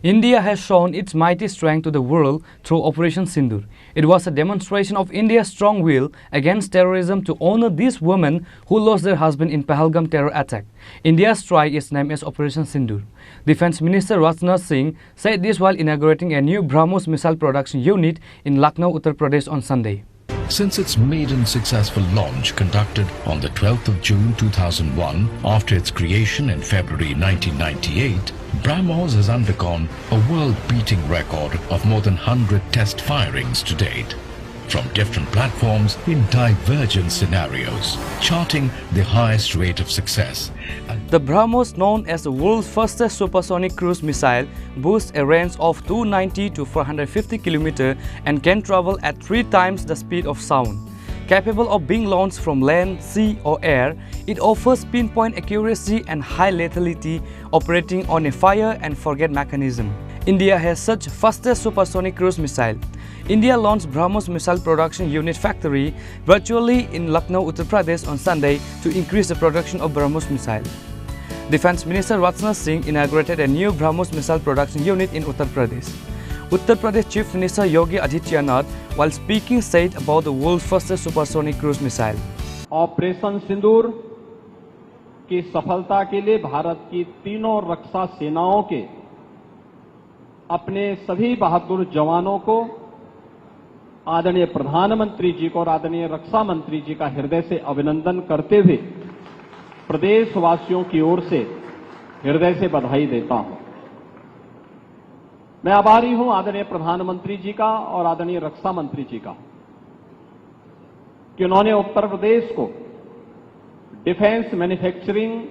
India has shown its mighty strength to the world through Operation Sindoor. It was a demonstration of India's strong will against terrorism to honor these women who lost their husband in Pahalgam terror attack. India's strike is named as Operation Sindoor. Defense Minister Rajnath Singh said this while inaugurating a new BrahMos missile production unit in Lucknow, Uttar Pradesh on Sunday. Since its maiden successful launch conducted on the 12th of June 2001 after its creation in February 1998, BrahMos has undergone a world-beating record of more than 100 test firings to date, from different platforms in divergent scenarios, charting the highest rate of success. The BrahMos, known as the world's fastest supersonic cruise missile, boasts a range of 290 to 450 km and can travel at 3 times the speed of sound. Capable of being launched from land, sea or air, it offers pinpoint accuracy and high lethality, operating on a fire and forget mechanism. India has such fastest supersonic cruise missile. India launched BrahMos missile production unit factory virtually in Lucknow, Uttar Pradesh on Sunday to increase the production of BrahMos missile. Defense Minister Rajnath Singh inaugurated a new BrahMos missile production unit in Uttar Pradesh. Uttar Pradesh Chief Minister Yogi Adityanath, while speaking, said about the world's fastest supersonic cruise missile. Operation Sindoor की सफलता के लिए भारत की तीनों रक्षा सेनाओं के अपने सभी बहादुर जवानों को, आदरणीय प्रधानमंत्री जी को और आदरणीय रक्षा मंत्री जी का हृदय से अभिनंदन करते हुए प्रदेशवासियों की ओर से हृदय से बधाई देता हूं। मैं आभारी हूं आदरणीय प्रधानमंत्री जी का और आदरणीय रक्षा मंत्री जी का कि उन्होंने उत्तर प्रदेश को डिफेंस मैन्युफैक्चरिंग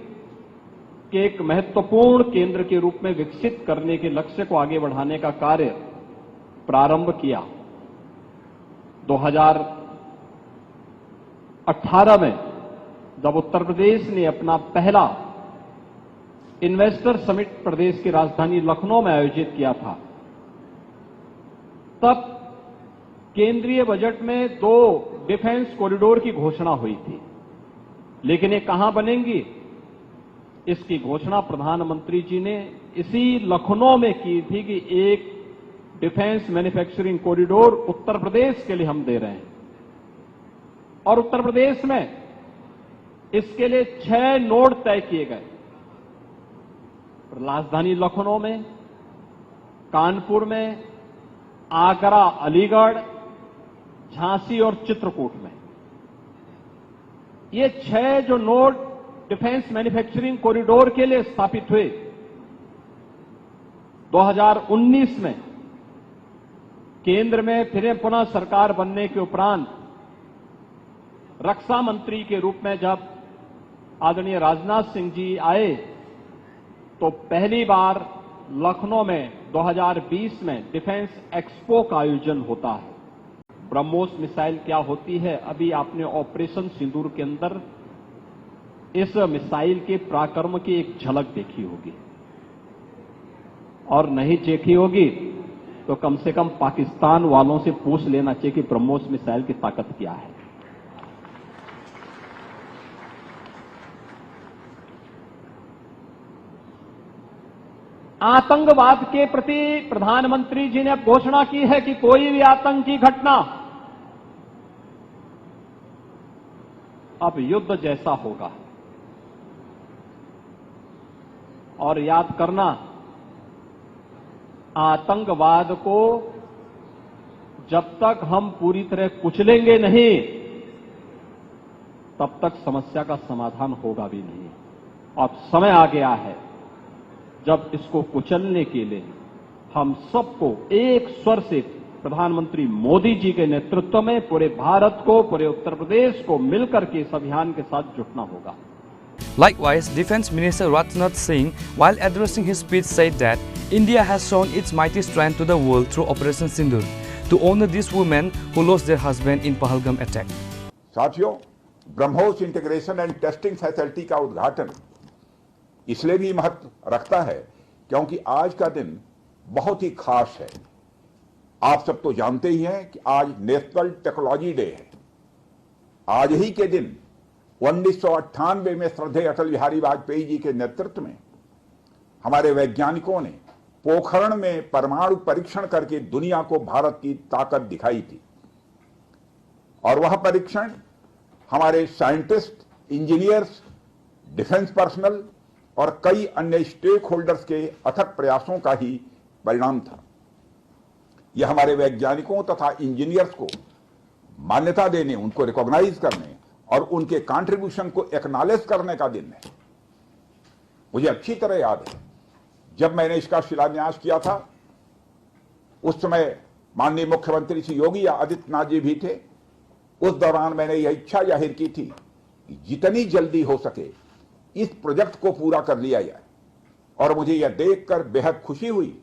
के एक महत्वपूर्ण केंद्र के रूप में विकसित करने के लक्ष्य को आगे बढ़ाने का कार्य प्रारंभ किया। 2018 में जब उत्तर प्रदेश ने अपना पहला इन्वेस्टर समिट प्रदेश की राजधानी लखनऊ में आयोजित किया था, तब केंद्रीय बजट में 2 डिफेंस कॉरिडोर की घोषणा हुई थी, लेकिन ये कहां बनेंगी, इसकी घोषणा प्रधानमंत्री जी ने इसी लखनऊ में की थी कि एक defence manufacturing corridor Uttar Pradesh के लिए हम दे रहे हैं। और उत्तर प्रदेश में इसके लिए 6 नोड तय किए गए। राजधानी लखनऊ में, कानपुर में, आगरा, अलीगढ़, झांसी और चित्रकूट में। ये 6 जो नोड डिफेंस मैन्युफैक्चरिंग कॉरिडोर के लिए स्थापित हुए, 2019 में केंद्र में फिर पुनः सरकार बनने के उपरांत रक्षा मंत्री के रूप में जब आदरणीय राजनाथ सिंह जी आए, तो पहली बार लखनऊ में 2020 में डिफेंस एक्सपो का आयोजन होता है। ब्रह्मोस मिसाइल क्या होती है, अभी आपने ऑपरेशन सिंदूर के अंदर इस मिसाइल के पराक्रम की एक झलक देखी होगी, और नहीं देखी होगी तो कम से कम पाकिस्तान वालों से पूछ लेना चाहिए कि ब्रह्मोस मिसाइल की ताकत क्या है। आतंकवाद के प्रति प्रधानमंत्री जी ने अब घोषणा की है कि कोई भी आतंकी घटना अब युद्ध जैसा होगा। और याद करना, आतंकवाद को जब तक हम पूरी तरह कुचलेंगे नहीं, तब तक समस्या का समाधान होगा भी नहीं। अब समय आ गया है जब इसको कुचलने के लिए हम सबको एक स्वर से प्रधानमंत्री मोदी जी के नेतृत्व में पूरे भारत को, पूरे उत्तर प्रदेश को मिलकर के इस अभियान के साथ जुटना होगा। Likewise, Defense Minister Rajnath Singh, while addressing his speech, said that India has shown its mighty strength to the world through Operation Sindoor to honor these women who lost their husband in Pahalgam attack. साथियों, BrahMos integration and testing facility का उद्घाटन इसलिए भी महत्व रखता है क्योंकि आज का दिन बहुत ही खास है। आप सब तो जानते ही हैं कि आज नेशनल टेक्नोलॉजी डे है। आज ही के दिन 1998 में श्रद्धेय अटल बिहारी वाजपेयी जी के नेतृत्व में हमारे वैज्ञानिकों ने पोखरण में परमाणु परीक्षण करके दुनिया को भारत की ताकत दिखाई थी। और वह परीक्षण हमारे साइंटिस्ट, इंजीनियर्स, डिफेंस पर्सनल और कई अन्य स्टेक होल्डर्स के अथक प्रयासों का ही परिणाम था। यह हमारे वैज्ञानिकों तथा इंजीनियर्स को मान्यता देने, उनको रिकॉग्नाइज करने और उनके कंट्रीब्यूशन को एक्नॉलेज करने का दिन है। मुझे अच्छी तरह याद है, जब मैंने इसका शिलान्यास किया था, उस समय माननीय मुख्यमंत्री श्री योगी आदित्यनाथ जी भी थे। उस दौरान मैंने यह इच्छा जाहिर की थी कि जितनी जल्दी हो सके इस प्रोजेक्ट को पूरा कर लिया जाए। और मुझे यह देखकर बेहद खुशी हुई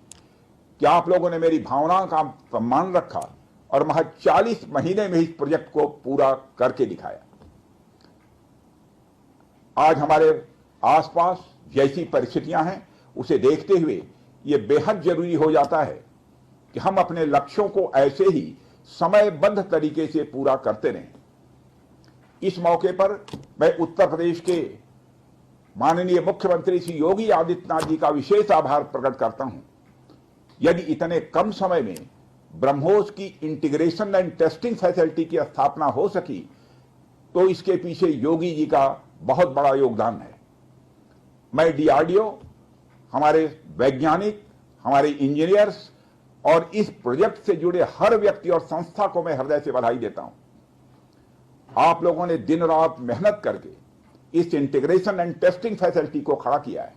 कि आप लोगों ने मेरी भावनाओं का सम्मान रखा और महज 40 महीने में इस प्रोजेक्ट को पूरा करके दिखाया। आज हमारे आसपास जैसी परिस्थितियां हैं, उसे देखते हुए यह बेहद जरूरी हो जाता है कि हम अपने लक्ष्यों को ऐसे ही समयबद्ध तरीके से पूरा करते रहें। इस मौके पर मैं उत्तर प्रदेश के माननीय मुख्यमंत्री श्री योगी आदित्यनाथ जी का विशेष आभार प्रकट करता हूं। यदि इतने कम समय में ब्रह्मोस की इंटीग्रेशन एंड टेस्टिंग फैसिलिटी की स्थापना हो सकी, तो इसके पीछे योगी जी का बहुत बड़ा योगदान है। मैं डीआरडीओ, हमारे वैज्ञानिक, हमारे इंजीनियर्स और इस प्रोजेक्ट से जुड़े हर व्यक्ति और संस्था को मैं हृदय से बधाई देता हूं। आप लोगों ने दिन रात मेहनत करके इस इंटीग्रेशन एंड टेस्टिंग फैसिलिटी को खड़ा किया है।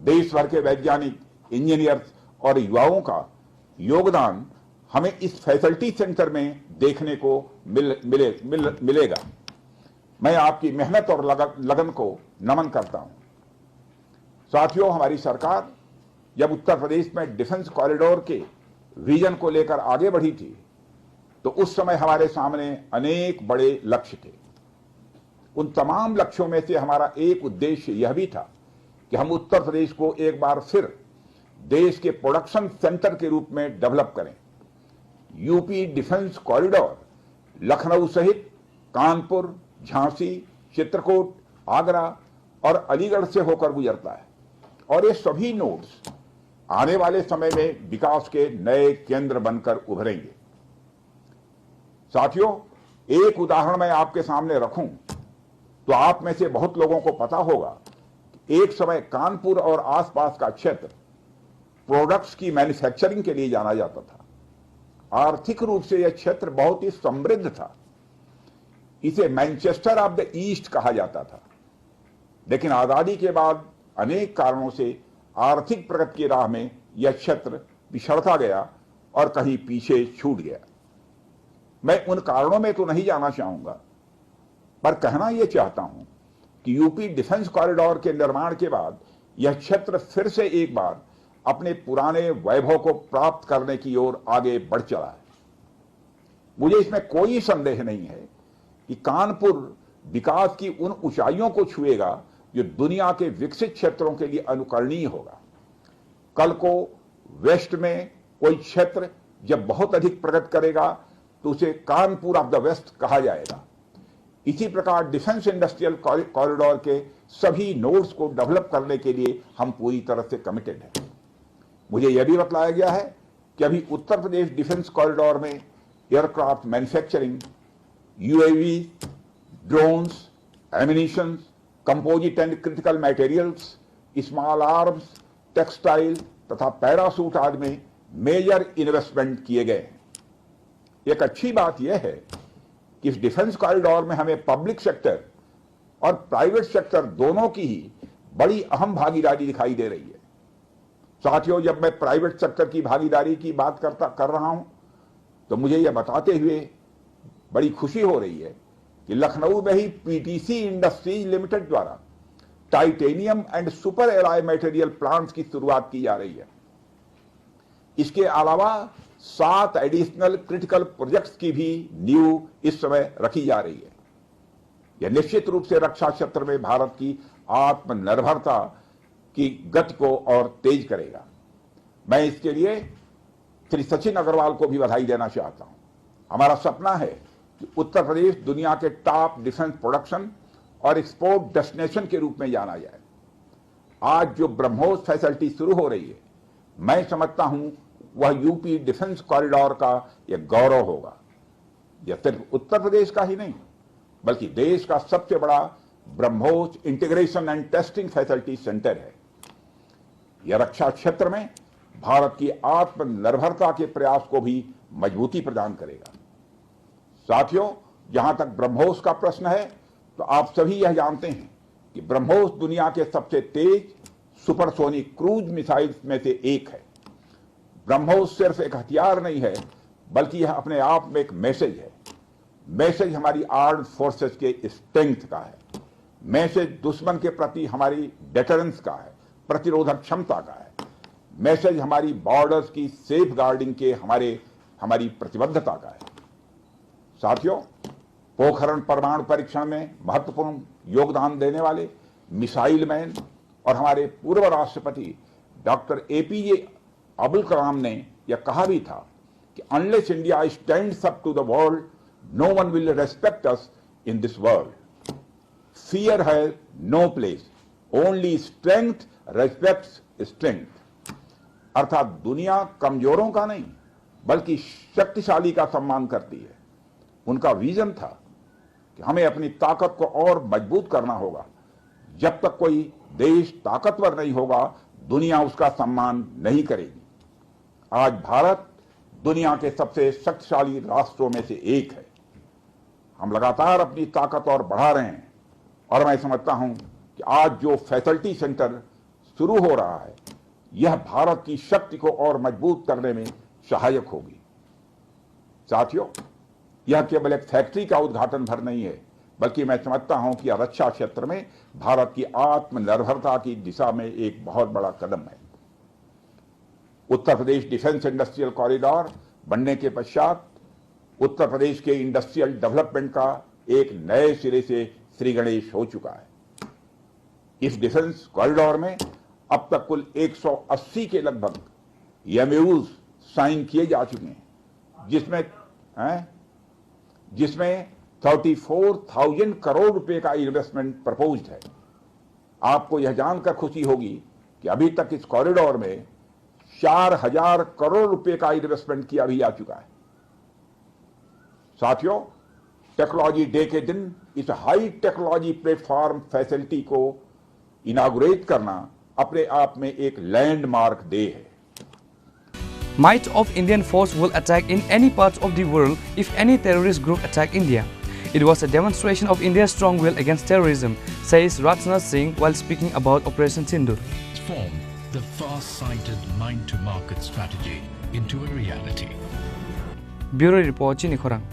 देश भर के वैज्ञानिक, इंजीनियर्स और युवाओं का योगदान हमें इस फैसिलिटी सेंटर में देखने को मिलेगा। मैं आपकी मेहनत और लगन को नमन करता हूं। साथियों, हमारी सरकार जब उत्तर प्रदेश में डिफेंस कॉरिडोर के विजन को लेकर आगे बढ़ी थी, तो उस समय हमारे सामने अनेक बड़े लक्ष्य थे। उन तमाम लक्ष्यों में से हमारा एक उद्देश्य यह भी था कि हम उत्तर प्रदेश को एक बार फिर देश के प्रोडक्शन सेंटर के रूप में डेवलप करें। यूपी डिफेंस कॉरिडोर लखनऊ सहित कानपुर, झांसी, चित्रकूट, आगरा और अलीगढ़ से होकर गुजरता है और ये सभी नोड्स आने वाले समय में विकास के नए केंद्र बनकर उभरेंगे। साथियों, एक उदाहरण मैं आपके सामने रखूं तो आप में से बहुत लोगों को पता होगा, एक समय कानपुर और आसपास का क्षेत्र प्रोडक्ट्स की मैन्युफैक्चरिंग के लिए जाना जाता था। आर्थिक रूप से यह क्षेत्र बहुत ही समृद्ध था। इसे मैनचेस्टर ऑफ द ईस्ट कहा जाता था। लेकिन आजादी के बाद अनेक कारणों से आर्थिक प्रगति की राह में यह क्षेत्र पिछड़ता गया और कहीं पीछे छूट गया। मैं उन कारणों में तो नहीं जाना चाहूंगा, पर कहना यह चाहता हूं कि यूपी डिफेंस कॉरिडोर के निर्माण के बाद यह क्षेत्र फिर से एक बार अपने पुराने वैभव को प्राप्त करने की ओर आगे बढ़ चला है। मुझे इसमें कोई संदेह नहीं है कि कानपुर विकास की उन ऊंचाइयों को छुएगा जो दुनिया के विकसित क्षेत्रों के लिए अनुकरणीय होगा। कल को वेस्ट में कोई क्षेत्र जब बहुत अधिक प्रगति करेगा तो उसे कानपुर ऑफ द वेस्ट कहा जाएगा। इसी प्रकार डिफेंस इंडस्ट्रियल कॉरिडोर के सभी नोड्स को डेवलप करने के लिए हम पूरी तरह से कमिटेड हैं। मुझे यह भी बतलाया गया है कि अभी उत्तर प्रदेश डिफेंस कॉरिडोर में aircraft manufacturing, UAV, drones, ammunition, composite and critical materials, small arms, textile तथा पैरासूट आदि में मेजर इन्वेस्टमेंट किए गए हैं। एक अच्छी बात यह है कि इस डिफेंस कॉरिडोर में हमें पब्लिक सेक्टर और प्राइवेट सेक्टर दोनों की ही बड़ी अहम भागीदारी दिखाई दे रही है। साथियों, जब मैं प्राइवेट सेक्टर की भागीदारी की बात कर रहा हूं तो मुझे यह बताते हुए बड़ी खुशी हो रही है कि लखनऊ में ही पीटीसी इंडस्ट्रीज लिमिटेड द्वारा titanium and super alloy material plants की शुरुआत की जा रही है। इसके अलावा 7 एडिशनल क्रिटिकल प्रोजेक्ट्स की भी नींव इस समय रखी जा रही है। यह निश्चित रूप से रक्षा क्षेत्र में भारत की आत्मनिर्भरता की गति को और तेज करेगा। मैं इसके लिए श्री सचिन अग्रवाल को भी बधाई देना चाहता हूं। हमारा सपना है कि उत्तर प्रदेश दुनिया के टॉप डिफेंस प्रोडक्शन और एक्सपोर्ट डेस्टिनेशन के रूप में जाना जाए। आज जो ब्रह्मोस फैसिलिटी शुरू हो रही है, मैं समझता हूं वह यूपी डिफेंस कॉरिडोर का एक गौरव होगा। यह सिर्फ उत्तर प्रदेश का ही नहीं बल्कि देश का सबसे बड़ा BrahMos integration and testing facility centre है। यह रक्षा क्षेत्र में भारत की आत्मनिर्भरता के प्रयास को भी मजबूती प्रदान करेगा। साथियों, जहां तक ब्रह्मोस का प्रश्न है तो आप सभी यह जानते हैं कि ब्रह्मोस दुनिया के सबसे तेज सुपरसोनिक क्रूज मिसाइल्स में से एक है। ब्रह्मोस सिर्फ एक हथियार नहीं है बल्कि यह अपने आप में एक मैसेज है। मैसेज हमारी आर्म्ड फोर्सेस के स्ट्रेंथ का है। मैसेज दुश्मन के प्रति हमारी डेटरेंस का है, प्रतिरोधक क्षमता का है। मैसेज हमारी बॉर्डर्स की सेफ गार्डिंग के हमारी प्रतिबद्धता का है। साथियों, पोखरण परमाणु परीक्षण में महत्वपूर्ण योगदान देने वाले मिसाइल मैन और हमारे पूर्व राष्ट्रपति डॉक्टर एपीजे अब्दुल कलाम ने यह कहा भी था कि unless India stands up to the world, no one will respect us in this world. Fear has no place, only strength respects strength. अर्थात दुनिया कमजोरों का नहीं बल्कि शक्तिशाली का सम्मान करती है। उनका विजन था कि हमें अपनी ताकत को और मजबूत करना होगा। जब तक कोई देश ताकतवर नहीं होगा, दुनिया उसका सम्मान नहीं करेगी। आज भारत दुनिया के सबसे शक्तिशाली राष्ट्रों में से एक है। हम लगातार अपनी ताकत और बढ़ा रहे हैं और मैं समझता हूं कि आज जो फैसिलिटी सेंटर शुरू हो रहा है यह भारत की शक्ति को और मजबूत करने में सहायक होगी। साथियों, यह केवल एक फैक्ट्री का उद्घाटन भर नहीं है बल्कि मैं समझता हूं कि यह रक्षा क्षेत्र में भारत की आत्मनिर्भरता की दिशा में एक बहुत बड़ा कदम है। उत्तर प्रदेश डिफेंस इंडस्ट्रियल कॉरिडोर बनने के पश्चात उत्तर प्रदेश के इंडस्ट्रियल डेवलपमेंट का एक नए सिरे से श्री गणेश हो चुका है। इस डिफेंस कॉरिडोर में अब तक कुल 180 के लगभग एमओयूज साइन किए जा चुके हैं, जिसमें 34,000 करोड़ रुपए का इन्वेस्टमेंट प्रपोज्ड है। आपको यह जानकर खुशी होगी कि अभी तक इस कॉरिडोर में 4,000 करोड़ रुपए का इन्वेस्टमेंट किया भी जा चुका है। साथियों, टेक्नोलॉजी डे के दिन इस हाई टेक्नोलॉजी प्लेटफॉर्म फैसिलिटी को इनागुरेट करना अपने आप में एक लैंडमार्क डे है। Might of Indian force will attack in any parts of the world if any terrorist group attack India. It was a demonstration of India's strong will against terrorism, says Rajnath Singh while speaking about Operation Sindoor. Transform the far-sighted mind-to-market strategy into a reality. Bureau Report, Chini Khorang.